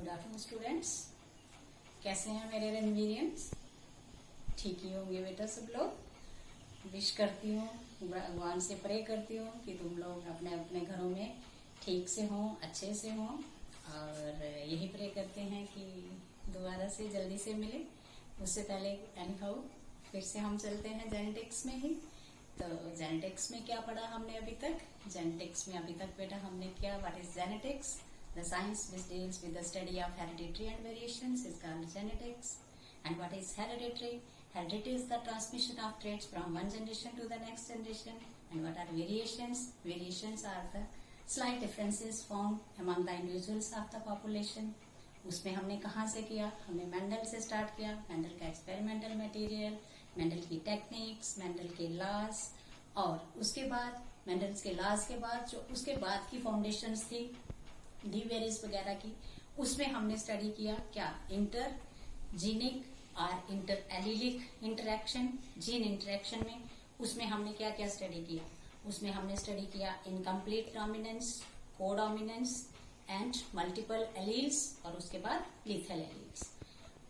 Afternoon students, कैसे हैं मेरे रेनवेरियंट्स? ठीक ही होंगे बेटा सब लोग। विश करती हूँ, भगवान से प्रे करती हूँ कि तुम लोग अपने अपने घरों में ठीक से हों, अच्छे से हों, और यही प्रे करते हैं कि दोबारा से जल्दी से मिले। उससे पहले एनीहाउ फिर से हम चलते हैं जेनेटिक्स में ही। तो जेनेटिक्स में क्या पढ़ा हमने अभी तक? जेनेटिक्स में अभी तक बेटा हमने क्या, what is genetics? The science which deals with the study of hereditary and variations is called genetics. And what is hereditary? Heredity is the transmission of traits from one generation to the next generation. And what are variations? Variations are the slight differences found among the individuals of the population. उसमें हमने कहाँ से किया? हमने Mendel से start किया। Mendel का experimental material, Mendel की टेक्निक्स, मेंडल के लॉज, और उसके बाद मेंडल के लॉज के बाद जो उसके बाद की फाउंडेशंस थी डी वेरीज वगैरह की, उसमें हमने स्टडी किया क्या? इंटर जीनिक और inter allylic interaction, gene interaction में उसमें हमने क्या क्या स्टडी किया? उसमें हमने स्टडी किया इनकम्प्लीट डोमिनेंस, को डोमिनेंस एंड मल्टीपल एलील्स, और उसके बाद लीथल एलील्स।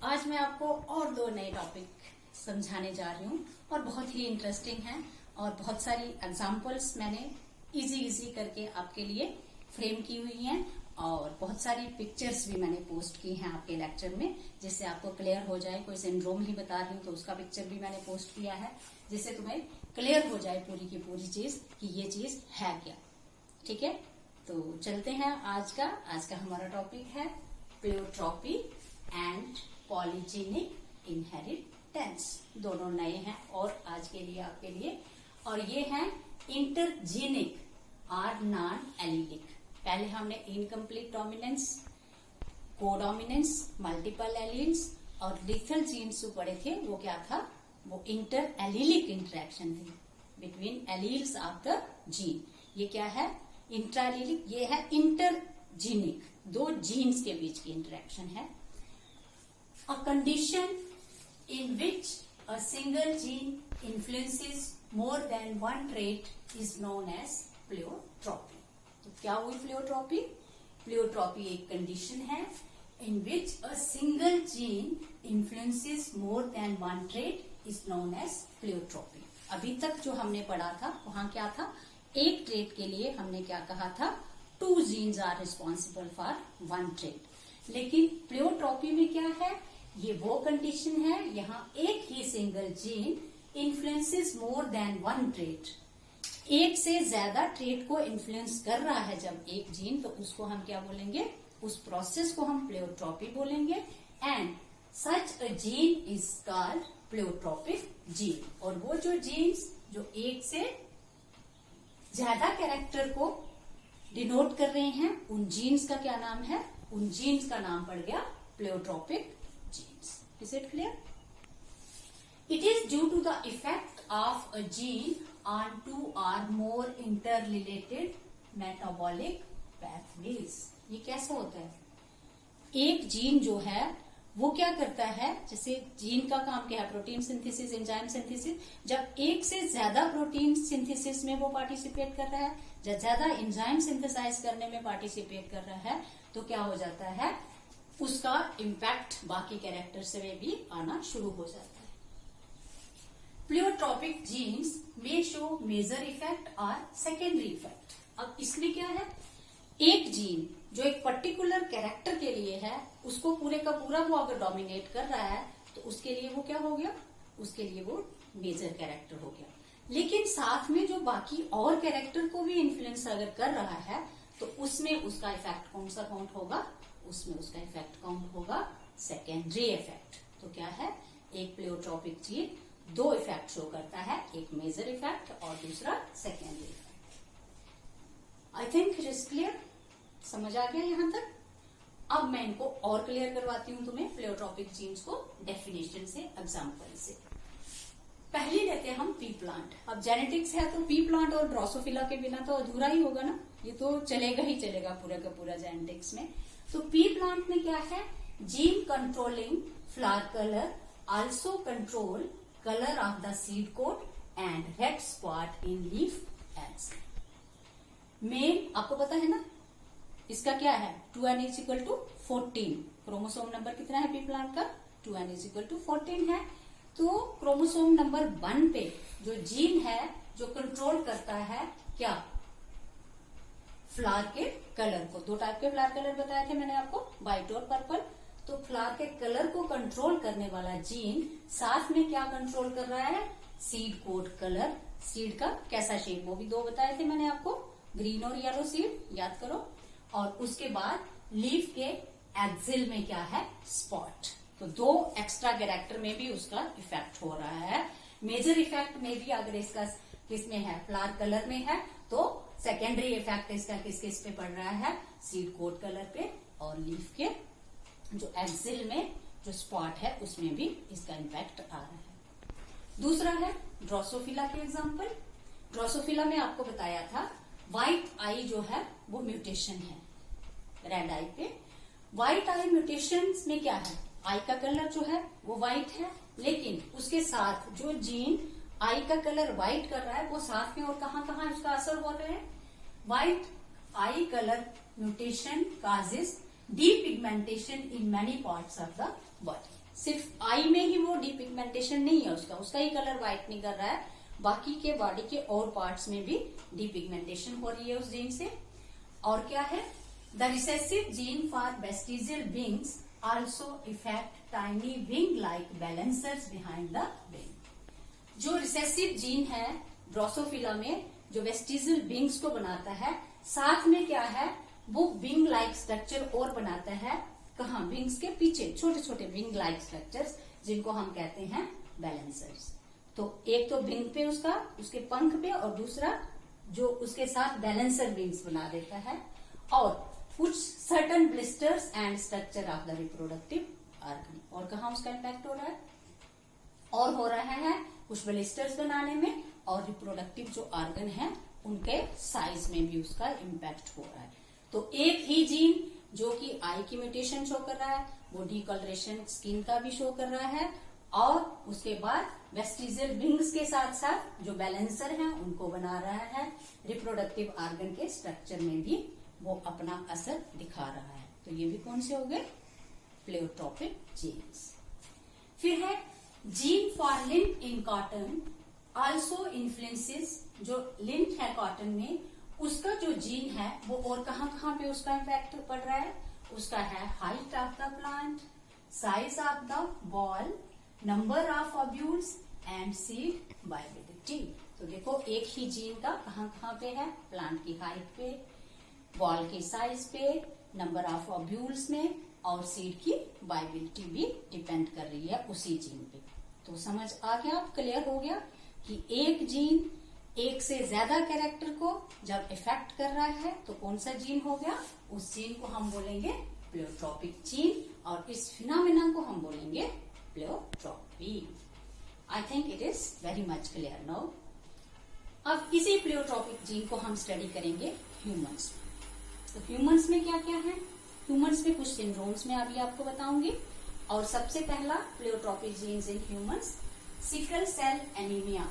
आज मैं आपको और दो नए टॉपिक समझाने जा रही हूँ और बहुत ही इंटरेस्टिंग है, और बहुत सारी एग्जाम्पल्स मैंने इजी करके आपके लिए फ्रेम की हुई हैं, और बहुत सारी पिक्चर्स भी मैंने पोस्ट की हैं आपके लेक्चर में, जिससे आपको क्लियर हो जाए। कोई सिंड्रोम ही बता रही हूँ तो उसका पिक्चर भी मैंने पोस्ट किया है, जिससे तुम्हें क्लियर हो जाए पूरी की पूरी चीज कि ये चीज है क्या। ठीक है, तो चलते हैं। आज का हमारा टॉपिक है प्लेयोट्रॉपी एंड पॉलीजेनिक इनहेरिटेंस। दोनों नए हैं और आज के लिए आपके लिए, और ये है इंटरजीनिक और नॉन एलिलिक। पहले हमने incomplete dominance, codominance, multiple alleles और लिथल जीन्स जो पढ़े थे वो क्या था? वो इंटर एलिलिक इंटरेक्शन थी between alleles of the gene. ये क्या है? Intra allylic. ये है इंटरजीनिक, दो जीन्स के बीच की इंटरेक्शन है। A condition in which a single gene influences more than one trait is known as pleiotropy. तो क्या हुई प्लेयोट्रॉपी? प्लेयोट्रॉपी एक कंडीशन है in which a single gene influences more than one trait is known as pleiotropy. अभी तक जो हमने पढ़ा था वहां क्या था? एक ट्रेट के लिए हमने क्या कहा था? 2 genes are responsible for one trait. लेकिन प्लेयोट्रॉपी में क्या है? ये वो कंडीशन है यहाँ एक ही single gene influences more than one trait, एक से ज्यादा ट्रेट को इन्फ्लुएंस कर रहा है जब एक जीन, तो उसको हम क्या बोलेंगे? उस प्रोसेस को हम प्लेयोट्रॉपी बोलेंगे। And such a gene is called pleiotropic gene. और वो जो जीन्स जो एक से ज्यादा कैरेक्टर को डिनोट कर रहे हैं, उन जीन्स का क्या नाम है? उन जीन्स का नाम पड़ गया pleiotropic genes. Is it clear? It is due to the effect of a gene on 2 or more interrelated metabolic pathways. ये कैसे होता है? एक जीन जो है वो क्या करता है? जैसे जीन का काम क्या है? Protein synthesis, enzyme synthesis. जब एक से ज्यादा प्रोटीन सिंथेसिस में वो पार्टिसिपेट कर रहा है, जब ज्यादा एंजाइम सिंथेसाइज करने में पार्टिसिपेट कर रहा है, तो क्या हो जाता है? उसका इम्पैक्ट बाकी कैरेक्टर से भी आना शुरू हो जाता है। Pleiotropic genes may show major effect or secondary effect. अब इसमें क्या है? एक जीन जो एक पर्टिकुलर कैरेक्टर के लिए है, उसको पूरे का पूरा वो अगर डोमिनेट कर रहा है, तो उसके लिए वो क्या हो गया? उसके लिए वो मेजर कैरेक्टर हो गया। लेकिन साथ में जो बाकी और कैरेक्टर को भी इन्फ्लुएंस अगर कर रहा है, तो उसमें उसका इफेक्ट कौन सा काउंट होगा? उसमें उसका इफेक्ट काउंट होगा सेकेंडरी इफेक्ट। तो क्या है? एक प्लेयोट्रॉपिक जीन 2 इफेक्ट शो करता है, एक मेजर इफेक्ट और दूसरा secondary effect. I think it is clear. समझ आ गया यहां तक? अब मैं इनको और क्लियर करवाती हूं तुम्हें, प्लेयोट्रॉपिक जीन्स को डेफिनेशन से, एग्जांपल से। पहले लेते हैं हम पी प्लांट। अब जेनेटिक्स है तो पी प्लांट और ड्रोसोफिला के बिना तो अधूरा ही होगा ना, ये तो चलेगा ही चलेगा पूरा का पूरा जेनेटिक्स में। तो पी प्लांट में क्या है? Gene controlling flower colour, also control color of the seed coat and red spot in leaf axil। Main आपको पता है ना, इसका क्या है 2n is equal to 14। Chromosome number कितना है पी प्लांट का 2n इज इक्वल टू 14 है। तो क्रोमोसोम नंबर 1 पे जो जीन है जो कंट्रोल करता है क्या फ्लावर के कलर को। 2 टाइप के फ्लावर कलर बताए थे मैंने आपको, व्हाइट और पर्पल। तो फ्लावर के कलर को कंट्रोल करने वाला जीन साथ में क्या कंट्रोल कर रहा है सीड कोड कलर, सीड का कैसा शेप, वो भी 2 बताए थे मैंने आपको, ग्रीन और येलो सीड याद करो। और उसके बाद लीफ के एक्सिल में क्या है स्पॉट। तो 2 एक्स्ट्रा कैरेक्टर में भी उसका इफेक्ट हो रहा है। मेजर इफेक्ट में भी अगर इसका किसमें है फ्लावर कलर में है तो सेकेंडरी इफेक्ट इसका किस किस पे पड़ रहा है सीड कोड कलर पे, और लीफ के जो एक्सिल में जो स्पॉट है उसमें भी इसका इम्पैक्ट आ रहा है। दूसरा है ड्रोसोफिला के एग्जाम्पल। ड्रोसोफिला में आपको बताया था व्हाइट आई जो है वो म्यूटेशन है रेड आई पे। व्हाइट आई म्यूटेशन में क्या है आई का कलर जो है वो व्हाइट है, लेकिन उसके साथ जो जीन आई का कलर व्हाइट कर रहा है वो साथ में और कहाँ कहाँ उसका असर हो रहा है। White I colour mutation causes depigmentation in many parts of the body. सिर्फ आई में ही वो डीपिगमेंटेशन नहीं है उसका ही कलर व्हाइट नहीं कर रहा है, बाकी के बॉडी के और पार्ट्स में भी डीपिगमेंटेशन हो रही है उस जीन से। और क्या है the recessive gene for vestigial wings also effect tiny wing like balancers behind the wing. जो रिसेसिव जीन है ड्रोसोफिला में जो वेस्टिजियल विंग्स को बनाता है, साथ में क्या है वो विंग लाइक स्ट्रक्चर और बनाता है कहा विंग्स के पीछे छोटे छोटे विंग लाइक स्ट्रक्चर्स जिनको हम कहते हैं बैलेंसर्स। तो एक तो विंग पे उसके पंख पे, और दूसरा जो उसके साथ बैलेंसर विंग्स बना देता है। और कुछ certain blisters and structure of the reproductive organ. और कहा उसका इम्पैक्ट हो रहा है और हो रहा है कुछ ब्लिस्टर्स बनाने में, और रिप्रोडक्टिव जो ऑर्गन है उनके साइज में भी उसका इम्पैक्ट हो रहा है। तो एक ही जीन जो कि आई की म्यूटेशन शो कर रहा है वो डीकलरेशन स्किन का भी शो कर रहा है, और उसके बाद वेस्टिजियल विंग्स के साथ साथ जो बैलेंसर हैं उनको बना रहा है। रिप्रोडक्टिव ऑर्गन के स्ट्रक्चर में भी वो अपना असर दिखा रहा है। तो ये भी कौन से हो गए प्लेयोट्रोपिक जीन्स। फिर है gene for lint in cotton also influences. जो लिंट है कॉटन में उसका जो जीन है वो और कहाँ पे उसका इम्पैक्ट पड़ रहा है, उसका है height of the plant, size of the ball, number of ovules and seed viability. तो देखो एक ही जीन का कहाँ पे है प्लांट की हाइट पे, बॉल की साइज पे, नंबर ऑफ ओव्यूल्स में, और सीड की वायबिलिटी भी डिपेंड कर रही है उसी जीन पे। तो समझ आ गया, क्लियर हो गया कि एक जीन एक से ज्यादा कैरेक्टर को जब इफेक्ट कर रहा है तो कौन सा जीन हो गया, उस जीन को हम बोलेंगे प्लेयोट्रोपिक जीन, और इस फिनोमेना को हम बोलेंगे pleiotropy. I think it is very much clear now. अब इसी प्लेयोट्रोपिक जीन को हम स्टडी करेंगे ह्यूमंस में। तो ह्यूमंस में क्या क्या है, ह्यूमंस में कुछ सिंड्रोम्स में अभी आपको बताऊंगी। और सबसे पहला pleiotropic genes in humans sickle cell anaemia.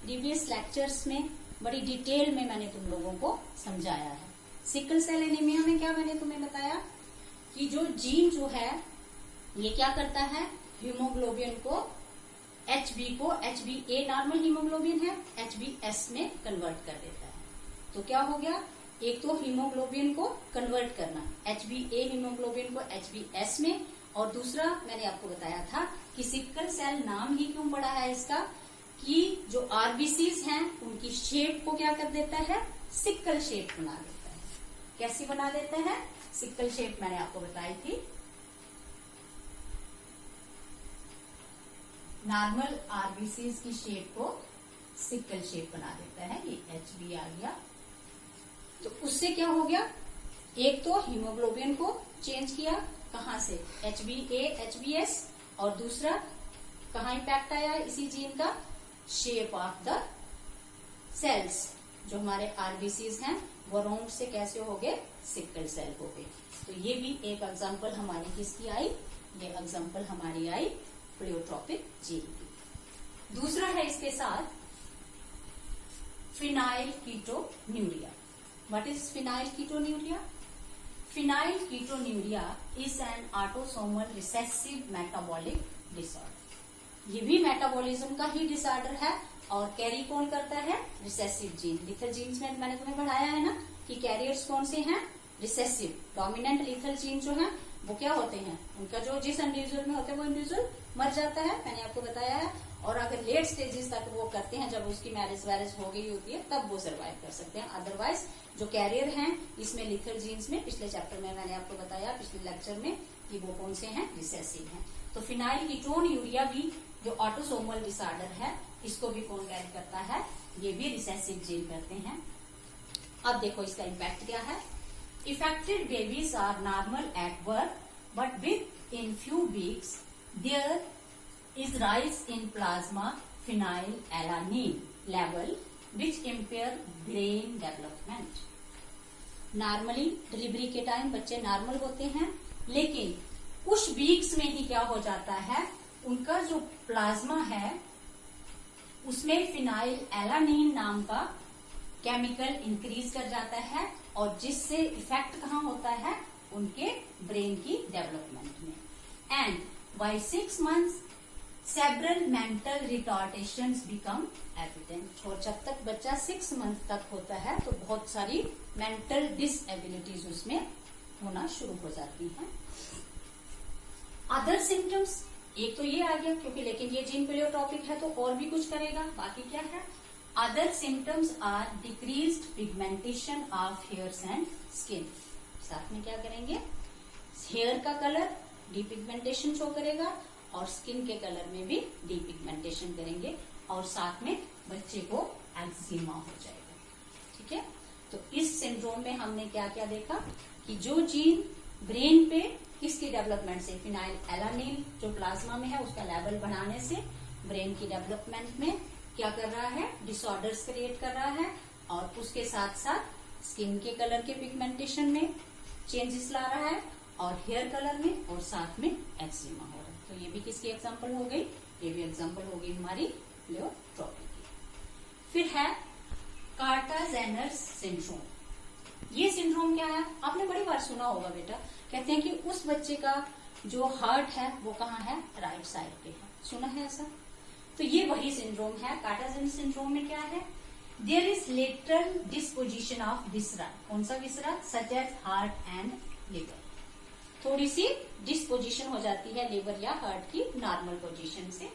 Previous lectures में बड़ी डिटेल में मैंने तुम लोगों को समझाया है। सिकल सेल एनीमिया में क्या मैंने तुम्हें बताया कि जो जीन जो है ये क्या करता है हीमोग्लोबिन को HbA नॉर्मल हीमोग्लोबिन है HbS में कन्वर्ट कर देता है। तो क्या हो गया, एक तो हीमोग्लोबिन को कन्वर्ट करना HbA हीमोग्लोबिन को HbS में, और दूसरा मैंने आपको बताया था कि सिकल सेल नाम ही क्यों पड़ा है इसका कि जो आरबीसीज हैं उनकी शेप को क्या कर देता है सिकल शेप बना देता है। कैसी बना देता है सिकल शेप, मैंने आपको बताई थी। नॉर्मल आरबीसीज की शेप को सिकल शेप बना देता है। ये HB आ गया, तो उससे क्या हो गया, एक तो हीमोग्लोबिन को चेंज किया कहां से HbA HbS, और दूसरा कहां इम्पैक्ट आया इसी जीन का शेप ऑफ द सेल्स। जो हमारे आरबीसीज हैं वो राउंड से कैसे हो गए सिकल सेल हो गए। तो ये भी एक एग्जांपल हमारी किसकी आई, ये एग्जांपल हमारी आई प्लेयोट्रोपिक जीन की। दूसरा है इसके साथ phenyl ketonuria. What is phenyl ketonuria? phenylketonuria is an autosomal recessive metabolic disorder। ये भी मेटाबॉलिज्म का ही डिसऑर्डर है और कैरी कौन करता है? Recessive gene. लिथल जीन्स में मैंने तुम्हें पढ़ाया है ना कि कैरियर्स कौन से हैं? रिसेसिव। डोमिनेंट लिथल जीन जो है वो क्या होते हैं? उनका जो जिस इंडिविजुअल में होता है वो इंडिविजुअल मर जाता है, मैंने आपको बताया है। और अगर लेट स्टेजेस तक वो करते हैं, जब उसकी मैरिज वैरिज हो गई होती है, तब वो सर्वाइव कर सकते हैं। अदरवाइज जो कैरियर हैं इसमें लिथल जीन्स में, पिछले चैप्टर में मैंने आपको बताया, पिछले लेक्चर में, कि वो कौन से हैं? रिसेसिव हैं। तो फिनाइलकीटोन्यूरिया भी जो ऑटोसोमल डिसऑर्डर है, इसको भी कौन कैरी करता है? ये भी रिसेसिव जीन करते हैं। अब देखो इसका इम्पैक्ट क्या है। Affected babies are normal at birth, but with in few weeks there is rise in plasma phenylalanine level which impair brain development। Normally delivery के टाइम बच्चे नॉर्मल होते हैं, लेकिन कुछ वीक्स में ही क्या हो जाता है, उनका जो प्लाज्मा है उसमें फिनाइलएलानिन नाम का केमिकल इंक्रीज कर जाता है, और जिससे इफेक्ट कहाँ होता है? उनके ब्रेन की डेवलपमेंट में। And by 6 months several mental retardations become evident. और जब तक बच्चा 6 month तक होता है तो बहुत सारी मेंटल डिसएबिलिटीज उसमें होना शुरू हो जाती हैं। अदर सिम्टम्स, एक तो ये आ गया क्योंकि, लेकिन ये जीन प्लेयोटॉपिक है तो और भी कुछ करेगा। बाकी क्या है? Other symptoms are decreased pigmentation of hairs and skin. साथ में क्या करेंगे? हेयर का कलर डिपिगमेंटेशन शो करेगा और स्किन के कलर में भी डिपिगमेंटेशन करेंगे, और साथ में बच्चे को एक्जिमा हो जाएगा। ठीक है, तो इस सिंड्रोम में हमने क्या क्या देखा कि जो जीन ब्रेन पे किसकी डेवलपमेंट से, फिनाइलएलानिन जो प्लाज्मा में है उसका लेवल बढ़ाने से ब्रेन की डेवलपमेंट में क्या कर रहा है? डिसऑर्डर्स क्रिएट कर रहा है, और उसके साथ साथ स्किन के कलर के पिगमेंटेशन में चेंजेस ला रहा है, और हेयर कलर में, और साथ में एक्जिमा हो रहा है। तो ये भी किसकी एग्जांपल हो गई? ये भी एग्जांपल हो गई हमारी प्लेयोट्रोपी की। फिर है कार्टाजेनर्स सिंड्रोम। ये सिंड्रोम क्या है? आपने बड़ी बार सुना होगा बेटा, कहते हैं कि उस बच्चे का जो हार्ट है वो कहाँ है? राइट साइड पे है। सुना है ऐसा? तो ये वही सिंड्रोम है। कार्टाजेनर सिंड्रोम में क्या है? There is lateral disposition of viscera. कौन सा viscera? Such as heart and liver. थोड़ी सी डिस्पोजिशन हो जाती है लिवर या हार्ट की नॉर्मल पोजीशन से।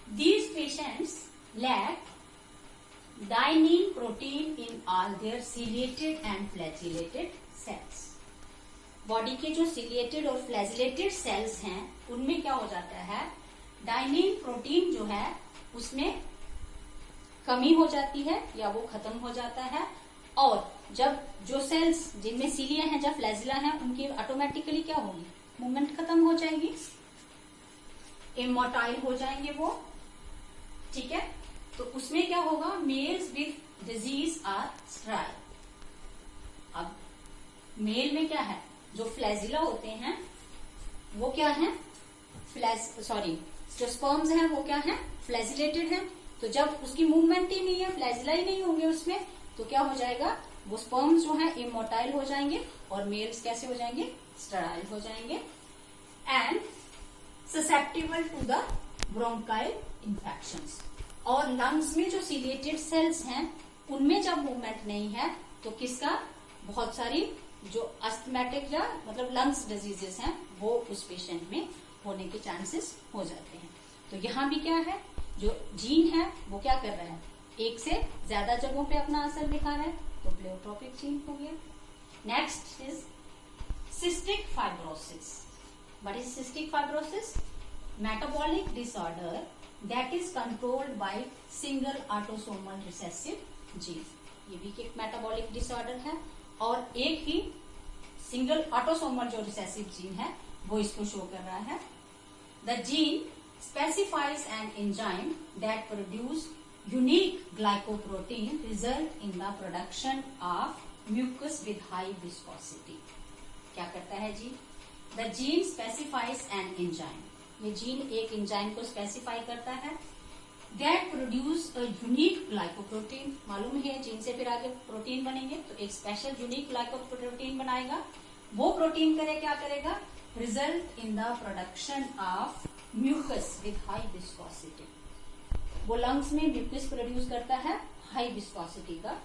These patients lack dynein protein in all their ciliated and flagellated cells. Body के जो सिलिएटेड और फ्लैजिलेटेड सेल्स हैं उनमें क्या हो जाता है? डाइनिन प्रोटीन जो है उसमें कमी हो जाती है या वो खत्म हो जाता है, और जब जो सेल्स जिनमें सीलिया हैं, जब फ्लैजिला हैं, उनकी ऑटोमेटिकली क्या होगी? मूवमेंट खत्म हो जाएगी, इमोटाइल हो जाएंगे वो। ठीक है, तो उसमें क्या होगा? Males with disease are sterile. अब मेल में क्या है? जो फ्लैजिला होते हैं वो क्या है? जो स्पर्म्स हैं वो क्या है? फ्लैजिलेटेड हैं। तो जब उसकी मूवमेंट ही नहीं है, फ्लैजिला ही नहीं होंगे उसमें, तो क्या हो जाएगा? वो स्पर्म्स जो है इमोटाइल हो जाएंगे, और मेल्स कैसे हो जाएंगे? स्टेराइल हो जाएंगे, and susceptible to the bronchial infections. और लंग्स में जो सिलिएटेड सेल्स हैं उनमें जब मूवमेंट नहीं है तो किसका? बहुत सारी जो अस्थमेटिक या मतलब लंग्स डिजीजेस हैं वो उस पेशेंट में होने के चांसेस हो जाते हैं। तो यहाँ भी क्या है? जो जीन है वो क्या कर रहा है? एक से ज्यादा जगहों पे अपना असर दिखा रहा है, तो प्लेयोट्रोपिक जीन हो गया। Next is cystic fibrosis. What is cystic fibrosis? Metabolic disorder that is controlled by single autosomal recessive gene. ये भी एक मेटाबॉलिक डिसऑर्डर है, और एक ही सिंगल ऑटोसोमल जो रिसेसिव जीन है वो इसको शो कर रहा है। The gene specifies an enzyme that produce unique glycoprotein result in the production of mucus with high viscosity। क्या करता है जी? The gene specifies an enzyme। ये जीन एक एंजाइम को स्पेसिफाई करता है that produce a unique glycoprotein। मालूम है जीन से फिर आगे प्रोटीन बनेंगे, तो एक स्पेशल यूनिक ग्लाइकोप्रोटीन बनाएगा वो प्रोटीन क्या करेगा, result in the production of mucus with high viscosity. वो लंग्स में म्यूकस प्रोड्यूस करता है हाई विस्कोसिटी का।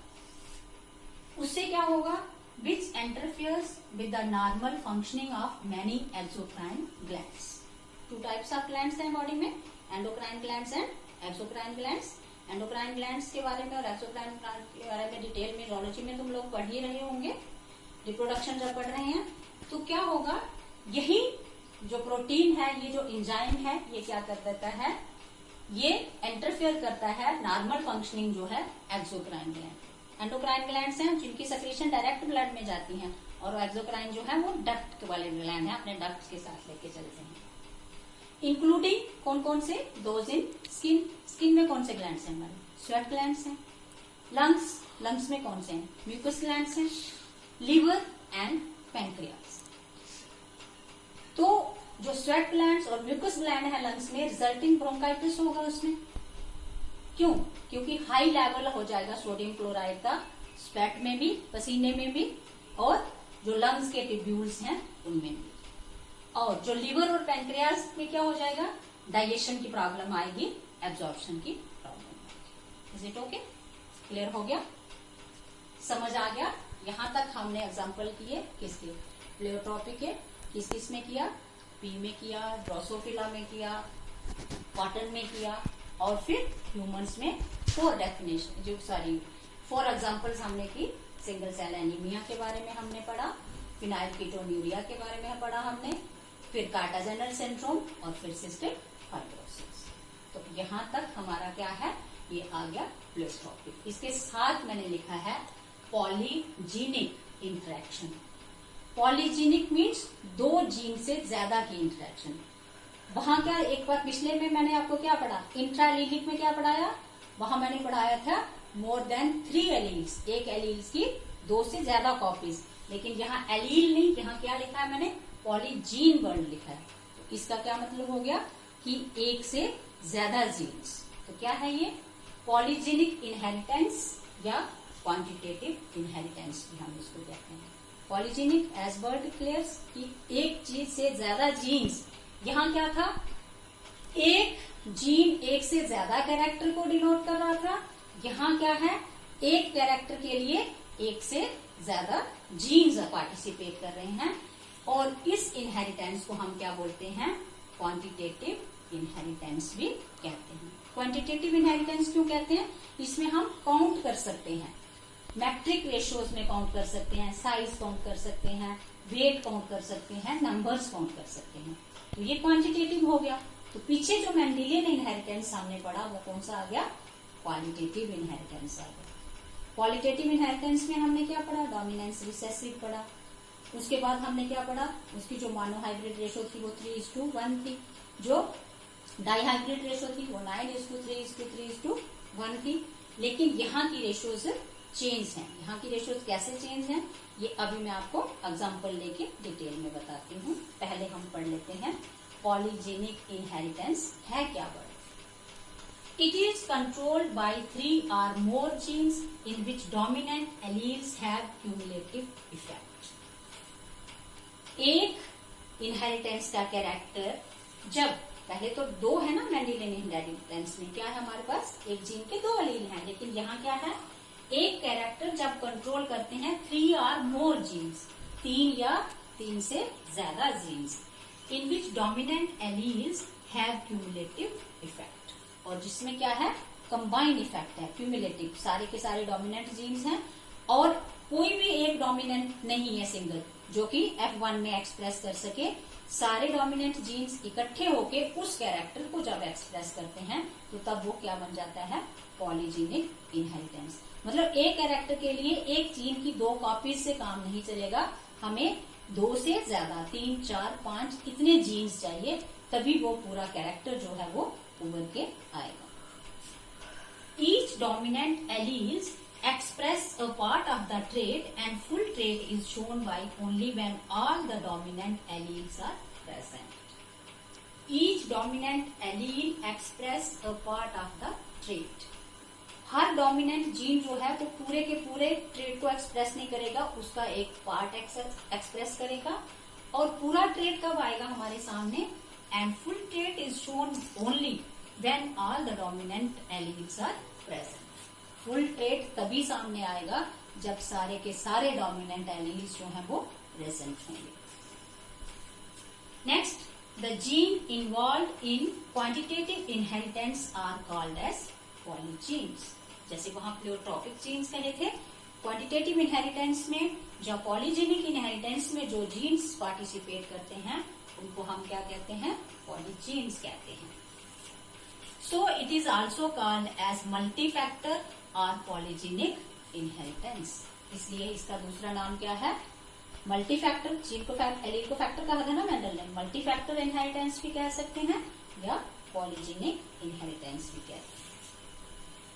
उससे क्या होगा, which interferes with the normal functioning of many exocrine glands. Two types of glands हैं बॉडी में, endocrine glands and exocrine glands. Endocrine glands के बारे में और एक्सोक्राइन ग्लैंड के बारे में डिटेल में जूलॉजी में तुम लोग पढ़ ही रहे होंगे, रिप्रोडक्शन जब पढ़ रहे हैं। तो क्या होगा, यही जो प्रोटीन है, ये जो एंजाइम है, ये क्या कर देता है, ये इंटरफेयर करता है नॉर्मल फंक्शनिंग जो है एक्सोक्राइन ग्लैंड। एंडोक्राइन ग्लैंड्स हैं जिनकी सेक्रेशन डायरेक्ट ब्लड में जाती है, और एक्सोक्राइन जो है वो डक्ट वाले ग्लैंड है, अपने डक्ट के साथ लेके चलते हैं। इंक्लूडिंग कौन कौन से, दोज इन स्किन। स्किन में कौन से ग्लैंड्स हैं हमारे, स्वेट ग्लैंड्स हैं। लंग्स, लंग्स में कौन से हैं, म्यूकस ग्लैंड्स हैं। Liver and pancreas. तो जो स्वेट ग्लैंड्स और म्यूकस ग्लैंड है लंग्स में, रिजल्टिंग ब्रोंकाइटिस होगा उसमें। क्यों, क्योंकि हाई लेवल हो जाएगा सोडियम क्लोराइड का स्वेट में भी, पसीने में भी, और जो लंग्स के ट्यूब्यूल्स हैं उनमें भी। और जो लिवर और पैंक्रियास में क्या हो जाएगा, डाइजेशन की प्रॉब्लम आएगी, एब्जॉर्प्शन की problem. Is it okay, clear हो गया, समझ आ गया। यहां तक हमने एग्जाम्पल किए किसके, प्लेयोट्रॉपिक के, किस किस में किया, पी में किया, ड्रोसोफिला में किया, कॉटन में किया, और फिर ह्यूमंस में फोर एग्जाम्पल्स हमने की। सिंगल सेल एनीमिया के बारे में हमने पढ़ा, फिनाइल कीटोन्यूरिया के बारे में पढ़ा हमने, फिर कार्टाजेनल सिंड्रोम, और फिर सिस्टिक फाइब्रोसिस। तो यहां तक हमारा क्या है, ये आ गया प्लेयोट्रॉपिक। इसके साथ मैंने लिखा है पॉलीजीनिक इंटरेक्शन। पॉलीजीनिक मीन्स दो जीन से ज्यादा की इंटरेक्शन। वहां क्या, एक बार पिछले में मैंने आपको क्या पढ़ा, इंट्रालीलिक में क्या पढ़ाया, वहां मैंने पढ़ाया था मोर देन 3 एलील्स, एक एलील्स की 2 से ज्यादा कॉपीज। लेकिन यहाँ एलील नहीं, यहाँ क्या लिखा है मैंने, पॉलीजीन वर्ड लिखा है। तो इसका क्या मतलब हो गया कि एक से ज्यादा जीन्स। तो क्या है ये, पॉलीजेनिक इनहेरिटेंस या क्वांटिटेटिव इनहेरिटेंस भी हम इसको कहते हैं। पॉलीजेनिक एज वर्ड डिक्लेयर्स कि एक चीज से ज्यादा जीन्स। यहाँ क्या था, एक जीन एक से ज्यादा कैरेक्टर को डिनोट कर रहा था। यहाँ क्या है, एक कैरेक्टर के लिए एक से ज्यादा जीन्स पार्टिसिपेट कर रहे हैं। और इस इनहेरिटेंस को हम क्या बोलते हैं, क्वांटिटेटिव इनहेरिटेंस भी कहते हैं। क्वांटिटेटिव इनहेरिटेंस क्यों कहते हैं, इसमें हम काउंट कर सकते हैं, मैट्रिक रेशियोज में काउंट कर सकते हैं, साइज काउंट कर सकते हैं, वेट काउंट कर सकते हैं, नंबर्स काउंट कर सकते हैं। तो ये क्वांटिटेटिव हो गया। तो पीछे जो मेंडेलियन इनहेरिटेंस हमने पढ़ा वो कौन सा आ गया, क्वालिटेटिव इनहेरिटेंस आ गया। क्वालिटेटिव इनहेरिटेंस में हमने क्या पढ़ा, डोमिनेंस रिसेसिव पढ़ा। उसके बाद हमने क्या पढ़ा, उसकी जो मोनोहाइब्रिड रेशो थी वो 3:1 थी, जो डाइहाइब्रिड रेशो थी वो 9:3:3:1 थी। लेकिन यहाँ की रेशोज चेंज हैं। यहाँ की रेशोज कैसे चेंज हैं, ये अभी मैं आपको एग्जांपल लेके डिटेल में बताती हूँ। पहले हम पढ़ लेते हैं पॉलीजेनिक इनहेरिटेंस है क्या word. It is controlled by 3 or more genes in which dominant alleles have cumulative effect. एक इनहेरिटेंस का कैरेक्टर, जब पहले तो 2 है ना मेंडेलियन इनहेरिटेंस में, क्या है हमारे पास, एक जीन के 2 एलील हैं। लेकिन यहाँ क्या है, एक कैरेक्टर जब कंट्रोल करते हैं 3 or more genes, 3 या 3 से ज्यादा genes, in which dominant alleles have cumulative effect. और जिसमें क्या है, कंबाइंड इफेक्ट है, क्यूमुलेटिव, सारे के सारे डोमिनेंट जीन्स हैं और कोई भी एक डोमिनेंट नहीं है सिंगल जो कि F1 में एक्सप्रेस कर सके। सारे डोमिनेंट जीन्स इकट्ठे होके उस कैरेक्टर को जब एक्सप्रेस करते हैं तो तब वो क्या बन जाता है, पॉलीजेनिक इनहेरिटेंस। मतलब एक कैरेक्टर के लिए एक जीन की 2 कॉपीज से काम नहीं चलेगा, हमें 2 से ज्यादा 3, 4, 5 इतने जीन्स चाहिए, तभी वो पूरा कैरेक्टर जो है वो उभर के आएगा। Each dominant alleles express a part of the trait and full trait is shown by only when all the dominant alleles are present. Each dominant allele express a part of the trait. Her dominant gene जो है वो पूरे के पूरे trait को express नहीं करेगा, उसका एक पार्ट एक्सप्रेस करेगा। और पूरा ट्रेट कब आएगा हमारे सामने? And full trait is shown only when all the dominant elements are present. Full trait तभी सामने आएगा जब सारे के सारे डोमिनेंट एलिमेंट्स जो हैं वो प्रेजेंट होंगे। Next, the gene involve in quantitative inheritance are called as polygenes. जैसे वहां प्लेयोट्रॉपिक जीन्स कहे थे, क्वांटिटेटिव इनहेरिटेंस में या पॉलीजेनिक इनहेरिटेंस में जो जीन्स पार्टिसिपेट करते हैं उनको हम क्या कहते हैं? पॉलीजीन्स कहते हैं। So it is also called as multifactor और पॉलीजेनिक इनहेरिटेंस। इसलिए इसका दूसरा नाम क्या है? मल्टीफैक्टर। जीन को एलील को फैक्टर कहा था ना मेंडल ने, मल्टीफैक्टर इनहेरिटेंस भी कह सकते हैं या पॉलीजेनिक इनहेरिटेंस भी कहते हैं।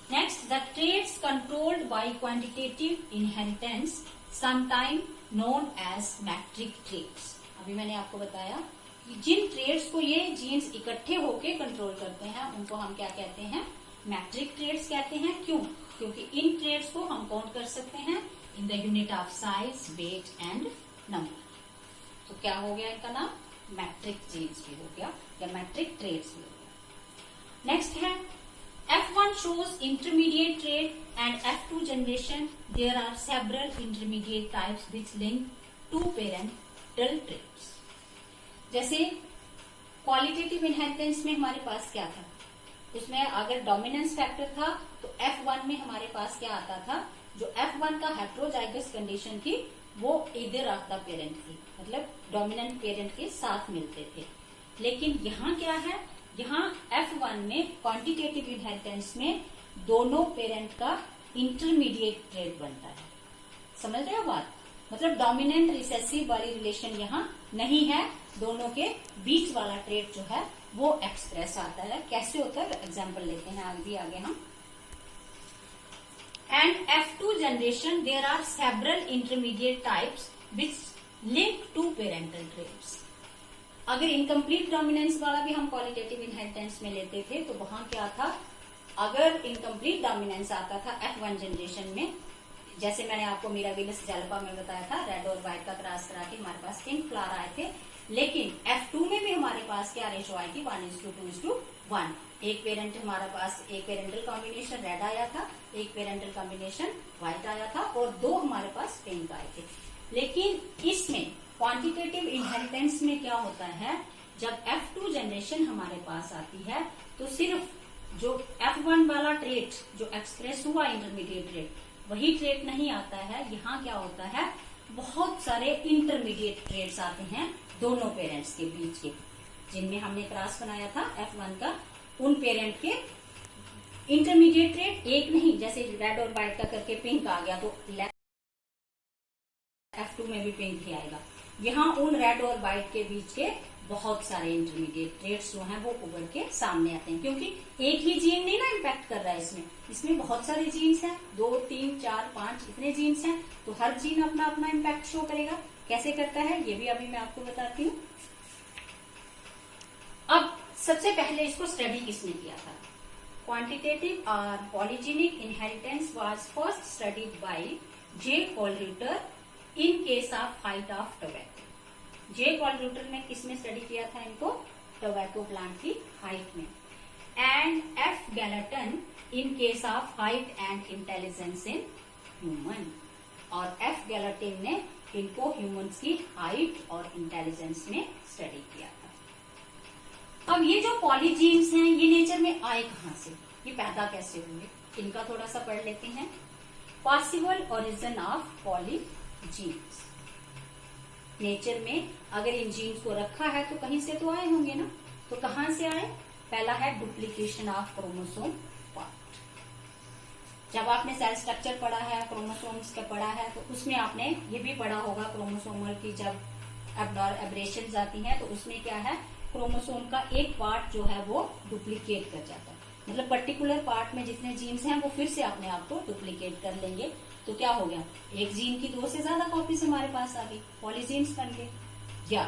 Next, the traits controlled by quantitative inheritance, sometimes known as metric traits. अभी मैंने आपको बताया कि जिन ट्रेड्स को ये जीन्स इकट्ठे होके कंट्रोल करते हैं उनको हम क्या कहते हैं? मैट्रिक ट्रेड्स कहते हैं। क्यों? क्योंकि इन ट्रेड्स को हम काउंट कर सकते हैं in the unit of size, weight and number. तो क्या हो गया इनका नाम? मैट्रिक जीन्स भी हो गया या मैट्रिक ट्रेड्स भी हो गया। नेक्स्ट है F1 shows intermediate trait and F2 generation there are several intermediate types which link two parental traits. जैसे क्वालिटेटिव इनहेरिटेंस में हमारे पास क्या था? उसमें अगर डोमिनेंस फैक्टर था तो F1 में हमारे पास क्या आता था? जो F1 का हेट्रोजाइगस कंडीशन थी वो इधर ऑफ द पेरेंट थी, मतलब डोमिनेंट पेरेंट के साथ मिलते थे। लेकिन यहाँ क्या है? यहाँ F1 में क्वांटिटेटिव इनहेरिटेंस में दोनों पेरेंट का इंटरमीडिएट ट्रेट बनता है। समझ रहे हो बात? मतलब डोमिनेंट रिसेसिव वाली रिलेशन यहाँ नहीं है, दोनों के बीच वाला ट्रेट जो है वो एक्सप्रेस आता है। कैसे होता है? एग्जाम्पल लेते हैं आगे हम। And F2 generation there are several intermediate types which link to parental traits. अगर इनकम्प्लीट डोमिनेंस वाला भी हम क्वालिटेटिव इनहेरिटेंस में लेते थे तो वहां क्या था? अगर इनकम्प्लीट डोमिनेंस आता था F1 जनरेशन में, जैसे मैंने आपको मिराबिलिस जैल्पा में बताया था, रेड और व्हाइट का क्रॉस करा के हमारे पास पिंक फ्लावर आए थे। लेकिन F2 में भी हमारे पास क्या रेशो आई थी? 1:2:1। एक पेरेंट हमारे पास, एक पेरेंटल कॉम्बिनेशन रेड आया था, एक पेरेंटल कॉम्बिनेशन व्हाइट आया था और दो हमारे पास पिंक आए थे। लेकिन इसमें क्वांटिटेटिव इनहेरिटेंस में क्या होता है? जब F2 जनरेशन हमारे पास आती है तो सिर्फ जो F1 वाला ट्रेट जो एक्सप्रेस हुआ इंटरमीडिएट ट्रेट वही ट्रेट नहीं आता है। यहाँ क्या होता है? बहुत सारे इंटरमीडिएट ट्रेट्स आते हैं दोनों पेरेंट्स के बीच के, जिनमें हमने क्रॉस बनाया था F1 का, उन पेरेंट के इंटरमीडिएट ट्रेट एक नहीं, जैसे रेड और व्हाइट का करके पिंक आ गया तो F2 में भी पिंक ही आएगा। यहाँ उन रेड और व्हाइट के बीच के बहुत सारे इंटरमीडिएट ट्रेट्स जो हैं वो उभर के सामने आते हैं, क्योंकि एक ही जीन नहीं ना इम्पैक्ट कर रहा है इसमें बहुत सारे जीन्स हैं, 2, 3, 4, 5 इतने जीन्स हैं, तो हर जीन अपना अपना इम्पैक्ट शो करेगा। कैसे करता है ये भी अभी मैं आपको बताती हूँ। अब सबसे पहले इसको स्टडी किसने किया था? क्वांटिटेटिव और polygenic inheritance was first studied by J Kolreuter in case of height of tobacco. J Kolreuter ने किसमें स्टडी किया था इनको? टोबैको प्लांट की हाइट में। And F Galton in case of height and intelligence in human. और F Galton ने इनको ह्यूमंस की हाइट और इंटेलिजेंस में स्टडी किया था। अब ये जो पॉलीजीन्स हैं ये नेचर में आए कहां से? ये पैदा कैसे हुए? इनका थोड़ा सा पढ़ लेते हैं। Possible origin of polygenes. Nature में अगर इन जीन्स को रखा है तो कहीं से तो आए होंगे ना, तो कहां से आए? पहला है डुप्लीकेशन ऑफ क्रोमोसोम पार्ट। जब आपने सेल स्ट्रक्चर पढ़ा है, क्रोमोसोम्स का पढ़ा है, तो उसमें आपने ये भी पढ़ा होगा क्रोमोसोमल की जब एब्रेशन आती है तो उसमें क्या है, क्रोमोसोम का एक पार्ट जो है वो डुप्लीकेट कर जाता है। मतलब पर्टिकुलर पार्ट में जितने जीन्स हैं वो फिर से अपने आप को डुप्लीकेट कर लेंगे, तो क्या हो गया, एक जीन की 2 से ज्यादा कॉपीज हमारे पास आ गई, पॉलीजीन्स बन गए। या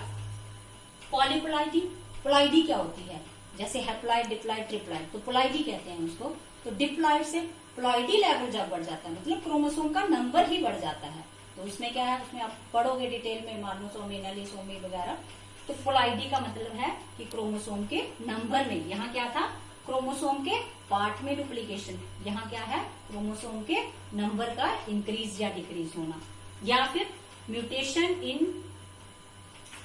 पॉलीप्लॉइडी। प्लॉइडी क्या होती है? जैसे हैप्लॉइड, डिप्लॉइड, ट्रिप्लॉइड, तो प्लॉइडी कहते हैं उसको। तो डिप्लॉइड से प्लॉइडी लेवल जब बढ़ जाता है मतलब क्रोमोसोम का नंबर ही बढ़ जाता है। तो उसमें क्या है, उसमें आप पढ़ोगे डिटेल में मोनोसोमी, एलिसोमी वगैरह। तो प्लॉइडी का मतलब है कि क्रोमोसोम के नंबर में, यहाँ क्या था क्रोमोसोम के पार्ट में डुप्लीकेशन, यहाँ क्या है क्रोमोसोम के नंबर का इंक्रीज या डिक्रीज होना, या फिर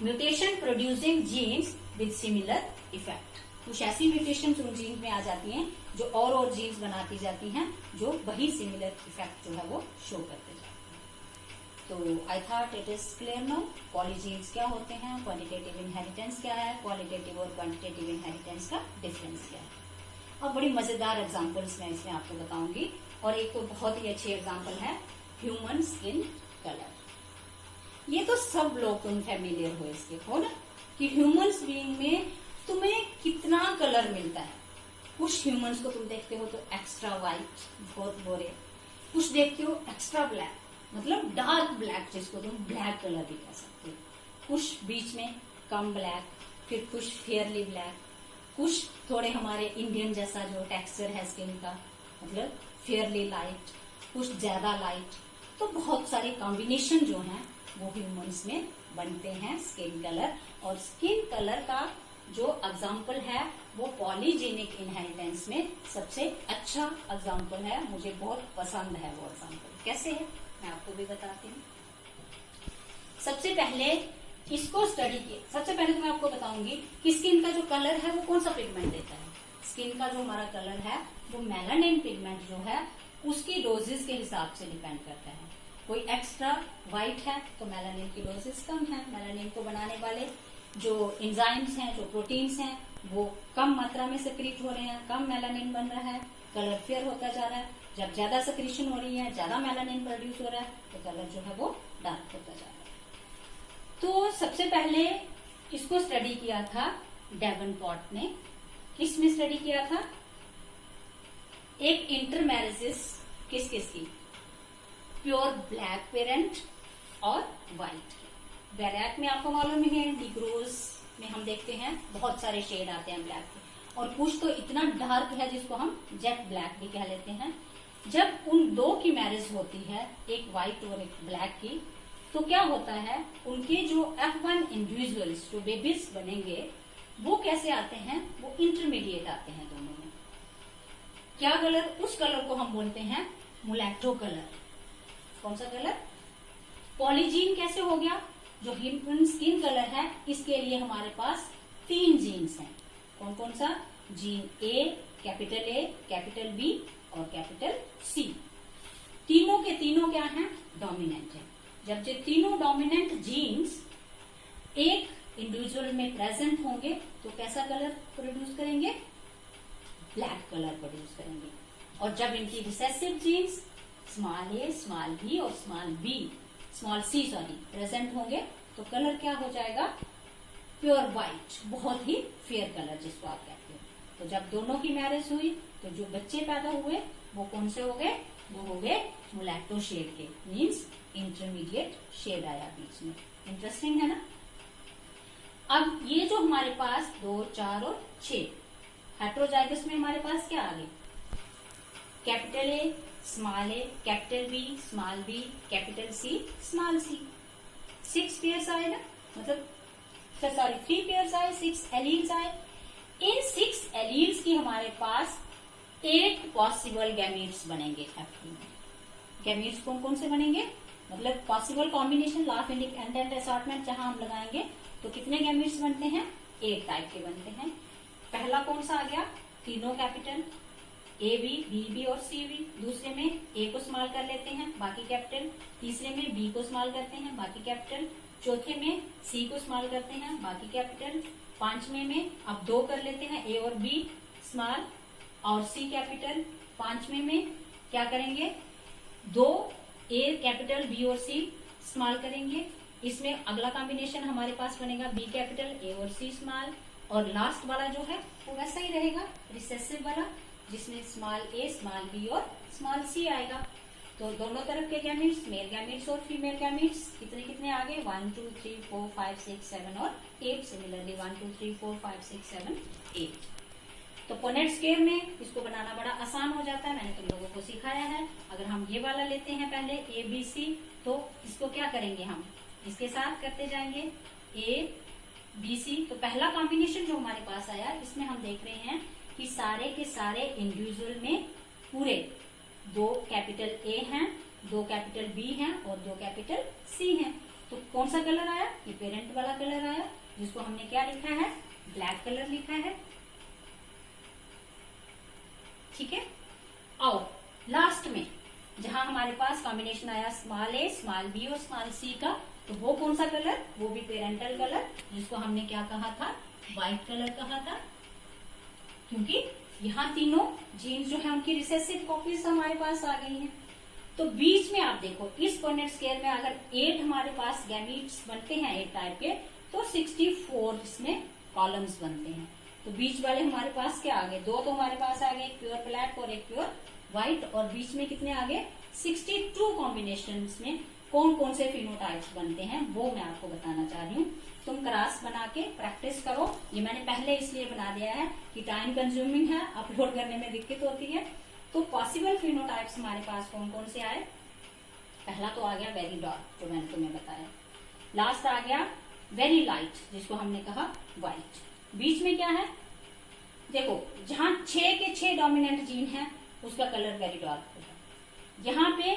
mutation producing genes with similar effect. कुछ ऐसी म्यूटेशन उन जीन्स में आ जाती हैं जो और जीन्स बनाती जाती हैं जो वही सिमिलर इफेक्ट जो है वो शो करते जाते हैं। तो I thought it is clear now. Polygenes क्या होते हैं, क्वालिटेटिव इनहेरिटेंस क्या है, क्वालिटेटिव और क्वांटिटेटिव इनहेरिटेंस का डिफरेंस क्या है। अब बड़ी मजेदार एग्जांपल्स मैं इसमें आपको बताऊंगी, और एक तो बहुत ही अच्छी एग्जांपल है ह्यूमन स्किन कलर। ये तो सब लोग तुम फैमिलियर हो इसके, हो ना, कि ह्यूमंस बीइंग में तुम्हें कितना कलर मिलता है। कुछ ह्यूमंस को तुम देखते हो तो एक्स्ट्रा व्हाइट, बहुत गोरे, कुछ देखते हो एक्स्ट्रा ब्लैक, मतलब डार्क ब्लैक, जिसको तुम ब्लैक कलर भी कह सकते हो, कुछ बीच में कम ब्लैक, फिर कुछ फेयरली ब्लैक, कुछ थोड़े हमारे इंडियन जैसा जो टेक्सचर है स्किन का, मतलब फेयरली लाइट, कुछ ज्यादा लाइट। तो बहुत सारे कॉम्बिनेशन जो हैं वो ह्यूमंस में बनते हैं स्किन कलर। और स्किन कलर का जो एग्जाम्पल है वो पॉलीजेनिक इनहेरिटेंस में सबसे अच्छा एग्जाम्पल है, मुझे बहुत पसंद है वो एग्जाम्पल। कैसे है मैं आपको भी बताती हूँ। सबसे पहले इसको स्टडी किया, सबसे पहले तो मैं आपको बताऊंगी कि स्किन का जो कलर है वो कौन सा पिगमेंट देता है। स्किन का जो हमारा कलर है वो मेलानिन पिगमेंट जो है उसकी डोजेस के हिसाब से डिपेंड करता है। कोई एक्स्ट्रा व्हाइट है तो मेलानिन की डोजेस कम है, मेलानिन को बनाने वाले जो एंजाइम्स हैं, जो प्रोटीन्स हैं, वो कम मात्रा में सक्रिय हो रहे हैं, कम मेलानिन बन रहा है, कलर फेयर होता जा रहा है। जब ज्यादा सक्रीशन हो रही है, ज्यादा मेलानिन प्रोड्यूस हो रहा है, तो कलर जो है वो डार्क होता जा रहा है। तो सबसे पहले इसको स्टडी किया था डेवनपोर्ट ने। किसमें स्टडी किया था? एक इंटरमैरिजेस किस किस की, प्योर ब्लैक पेरेंट और व्हाइट। ब्लैक में आपको मालूम है डिग्रोज में हम देखते हैं बहुत सारे शेड आते हैं ब्लैक के, और कुछ तो इतना डार्क है जिसको हम जेट ब्लैक भी कह लेते हैं। जब उन दो की मैरिज होती है, एक व्हाइट और एक ब्लैक की, तो क्या होता है उनके जो F1 इंडिविजुअल्स जो बेबीज बनेंगे वो कैसे आते हैं, वो इंटरमीडिएट आते हैं दोनों में। क्या कलर? उस कलर को हम बोलते हैं मुलैटो कलर। कौन सा कलर? पॉलीजीन कैसे हो गया? जो ह्यूमन स्किन कलर है इसके लिए हमारे पास 3 जीन्स हैं। कौन कौन सा? जीन A, कैपिटल B और कैपिटल C। तीनों के तीनों क्या हैं? डोमिनेंट है। जब ये तीनों डोमिनेंट जीन्स एक इंडिविजुअल में प्रेजेंट होंगे तो कैसा कलर प्रोड्यूस करेंगे? ब्लैक कलर प्रोड्यूस करेंगे। और जब इनकी recessive genes small a, small b और स्मॉल c प्रेजेंट होंगे तो कलर क्या हो जाएगा? प्योर व्हाइट, बहुत ही फेयर कलर जिसको आप कहते हो। तो जब दोनों की मैरिज हुई तो जो बच्चे पैदा हुए वो कौन से हो गए? वो हो गए मुलैटो शेड के, मीन्स इंटरमीडिएट शेड आया बीच में। इंटरेस्टिंग है ना। अब ये जो हमारे पास 2, 4 और 6 हेट्रोजाइगस में हमारे पास क्या आ गए? Capital A, small a, capital B, small b, capital C, small c। 6 pairs आए ना, मतलब 3 पेयर्स आए, 6 एलील्स आए। इन 6 एलील्स की हमारे पास 8 पॉसिबल गैमीट्स बनेंगे F2 में। गैमीट्स कौन कौन से बनेंगे? मतलब possible combination, laugh independent assortment जहां हम लगाएंगे तो कितने गैमीट्स बनते हैं? 8 टाइप के बनते हैं। पहला कौन सा आ गया? तीनों कैपिटल, AB, BB और CB। दूसरे में A को स्मॉल कर लेते हैं, बाकी कैपिटल। तीसरे में B को स्मॉल करते हैं, बाकी कैपिटल। चौथे में C को स्मॉल करते हैं, बाकी कैपिटल। पांचवें में अब 2 कर लेते हैं, A और B स्मॉल और C कैपिटल। पांचवें में क्या करेंगे? 2 A कैपिटल, B और C स्मॉल करेंगे। इसमें अगला कॉम्बिनेशन हमारे पास बनेगा B कैपिटल, A और C स्मॉल। और लास्ट वाला जो है वो वैसा ही रहेगा, रिसेसिव वाला, जिसमें स्मॉल a, स्मॉल b और स्मॉल c आएगा। तो दोनों तरफ के गैमीट्स, मेल गैमीट्स और फीमेल गैमीट्स कितने कितने आ गए? 1, 2, 3, 4, 5, 6, 7 और 8। सिमिलरली 1, 2, 3, 4, 5, 6, 7, 8। तो पुनेट स्क्वायर में इसको बनाना बड़ा आसान हो जाता है, मैंने तुम लोगों को सिखाया है। अगर हम ये वाला लेते हैं पहले ABC, तो इसको क्या करेंगे, हम इसके साथ करते जाएंगे ABC। तो पहला कॉम्बिनेशन जो हमारे पास आया, इसमें हम देख रहे हैं कि सारे के सारे इंडिविजुअल में पूरे 2 कैपिटल A हैं, 2 कैपिटल B हैं और 2 कैपिटल C हैं। तो कौन सा कलर आया, ये पेरेंट वाला कलर आया, जिसको हमने क्या लिखा है, ब्लैक कलर लिखा है। ठीक है। और लास्ट में जहां हमारे पास कॉम्बिनेशन आया स्मॉल a, स्मॉल b और स्मॉल c का, तो वो कौन सा कलर, वो भी पेरेंटल कलर, जिसको हमने क्या कहा था, व्हाइट कलर कहा था। क्योंकि यहाँ तीनों जीन्स जो है उनकी रिसेसिव कॉपीज हमारे पास आ गई हैं। तो बीच में आप देखो, इस पुनेट स्क्वायर में अगर 8 हमारे पास गैमीट्स बनते हैं 8 टाइप के, तो 64 इसमें कॉलम्स बनते हैं। तो बीच वाले हमारे पास क्या आ गए, 2 तो हमारे पास आ गए, एक प्योर ब्लैक और एक प्योर व्हाइट, और बीच में कितने आ गए, 62 कॉम्बिनेशन में कौन कौन से फिनोटाइप्स बनते हैं वो मैं आपको बताना चाह रही हूँ। तुम क्लास बना के प्रैक्टिस करो। ये मैंने पहले इसलिए बना दिया है कि टाइम कंज्यूमिंग है, अपलोड करने में दिक्कत होती है। तो पॉसिबल फिनोटाइप्स हमारे पास कौन कौन से आए, पहला तो आ गया वेरी डार्क, जो मैंने तुम्हें बताया। लास्ट आ गया वेरी लाइट, जिसको हमने कहा व्हाइट। बीच में क्या है, देखो जहां 6 के 6 डोमिनेंट जीन है उसका कलर वेरी डार्क होगा। यहाँ पे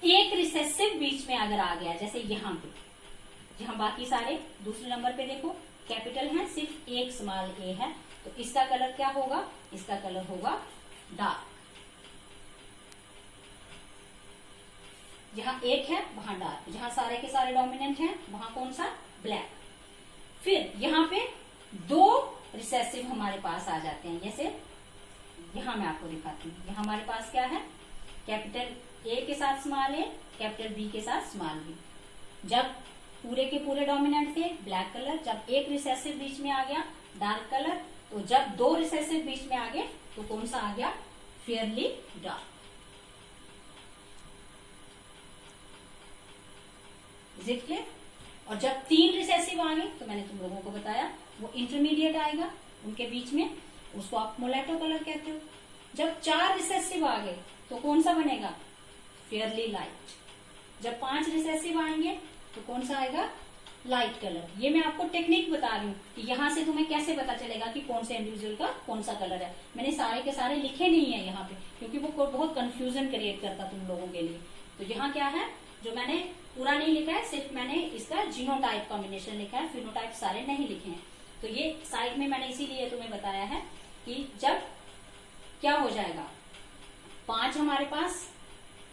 एक रिसेसिव बीच में अगर आ गया, जैसे यहाँ पे, जहां बाकी सारे दूसरे नंबर पे देखो कैपिटल है, सिर्फ एक स्मॉल a है, तो इसका कलर क्या होगा, इसका कलर होगा डार्क। जहां एक है वहां डार्क, जहां सारे के सारे डोमिनेंट हैं वहां कौन सा, ब्लैक। फिर यहाँ पे 2 रिसेसिव हमारे पास आ जाते हैं, जैसे यहां मैं आपको दिखाती हूँ। यहाँ हमारे पास क्या है, कैपिटल A के साथ स्मॉल a, कैपिटल B के साथ स्मॉल b। जब पूरे के पूरे डोमिनेंट थे ब्लैक कलर, जब एक रिसेसिव बीच में आ गया डार्क कलर, तो जब 2 रिसेसिव बीच में आ गए तो कौन सा आ गया, Fairlie dark. Is it clear? और जब 3 रिसेसिव आ गए तो मैंने तुम लोगों को बताया वो इंटरमीडिएट आएगा उनके बीच में, उसको आप मोलैटो कलर कहते हो। जब 4 रिसेसिव आ गए तो कौन सा बनेगा, फेयरली लाइट। जब 5 रिसेसिव आएंगे तो कौन सा आएगा, लाइट कलर। ये मैं आपको टेक्निक बता रही हूँ कि यहाँ से तुम्हें कैसे पता चलेगा कि कौन से इंडिविजुअल का कौन सा कलर है। मैंने सारे के सारे लिखे नहीं है यहाँ पे, क्योंकि वो बहुत कंफ्यूजन क्रिएट करता तुम लोगों के लिए। तो यहाँ क्या है, जो मैंने पूरा नहीं लिखा है, सिर्फ मैंने इसका जीनोटाइप कॉम्बिनेशन लिखा है, फिनोटाइप सारे नहीं लिखे हैं। तो ये साइड में मैंने इसीलिए तुम्हें बताया है कि जब क्या हो जाएगा, 5 हमारे पास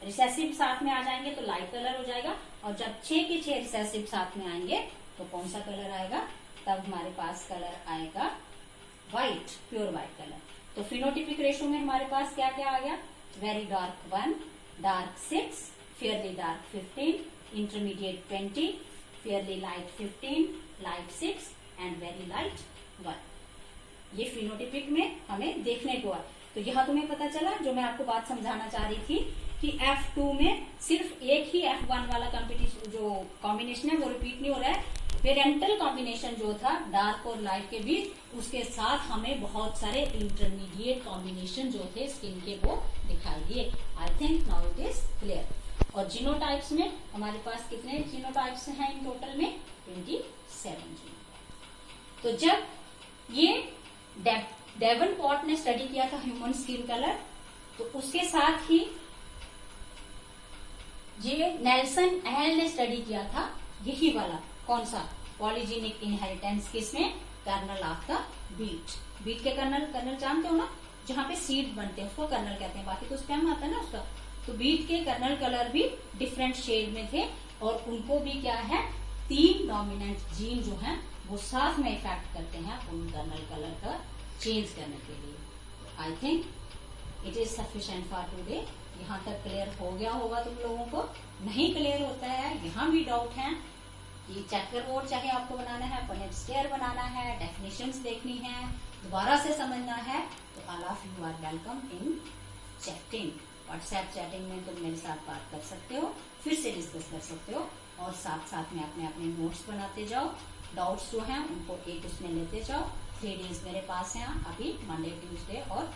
रिसेसिव साथ में आ जाएंगे तो लाइट कलर हो जाएगा, और जब 6 के 6 रिसेसिव साथ में आएंगे तो कौन सा कलर आएगा, तब हमारे पास कलर आएगा व्हाइट, प्योर व्हाइट कलर। तो फिनोटिपिक रेशो में हमारे पास क्या क्या आ गया, very dark 1, dark 6, Fairlie dark 15, intermediate 20, Fairlie light 15, light 6 and very light 1। ये फिनोटिपिक में हमें देखने को आया। तो यहाँ तुम्हें पता चला, जो मैं आपको बात समझाना चाह रही थी कि F2 में सिर्फ एक ही F1 वाला कॉम्पिटिशन जो कॉम्बिनेशन है वो रिपीट नहीं हो रहा है। पेरेंटल कॉम्बिनेशन जो था डार्क और लाइट के बीच, उसके साथ हमें बहुत सारे इंटरमीडिएट कॉम्बिनेशन जो थे स्किन के वो दिखाई दिए। I think now it is clear. और जीनोटाइप्स में हमारे पास कितने जीनोटाइप्स हैं इन टोटल में, 27 जीनोटाइप। तो जब ये डेवनपोर्ट ने स्टडी किया था ह्यूमन स्किन कलर, तो उसके साथ ही ये नेल्सन एहल ने स्टडी किया था यही वाला, कौन सा, पॉलीजेनिक इनहेरिटेंस, किसमें, kernel of the beet. Beet के कर्नल जानते हो ना, जहाँ पे सीड बनते हैं उसको कर्नल कहते हैं, बाकी तो स्टेम आता है ना उसका। तो बीट के कर्नल कलर भी डिफरेंट शेड में थे, और उनको भी क्या है, 3 डोमिनेंट जीन जो है वो साथ में इफेक्ट करते हैं उन कर्नल कलर का चेंज करने के लिए। आई think it is sufficient for today. यहाँ तक क्लियर हो गया होगा तुम लोगों को। नहीं क्लियर होता है, यहाँ भी डाउट है कि चेकर बोर्ड चाहे आपको बनाना है, पुनेट स्क्वायर बनाना है, डेफिनेशंस देखनी है, दोबारा से समझना है, तो all of you are welcome in chatting. WhatsApp chatting में तुम मेरे साथ बात कर सकते हो, फिर से डिस्कस कर सकते हो, और साथ साथ में अपने अपने नोट्स बनाते जाओ। डाउट्स जो हैं उनको एक उसमें लेते जाओ, 3 डेज मेरे पास हैं अभी, मंडे ट्यूसडे और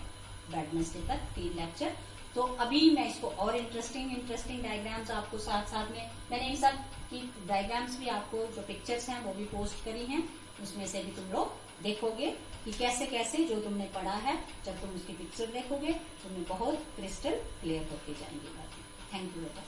वेडनेसडे तक 3 लेक्चर। तो अभी मैं इसको और इंटरेस्टिंग डायग्राम्स आपको साथ साथ में, मैंने इन सब की डायग्राम्स भी आपको जो पिक्चर्स हैं वो भी पोस्ट करी हैं, उसमें से भी तुम लोग देखोगे कि कैसे कैसे जो तुमने पढ़ा है, जब तुम उसकी पिक्चर देखोगे तुम्हें बहुत क्रिस्टल क्लियर होती जाएंगी बातें। थैंक यू बेटा।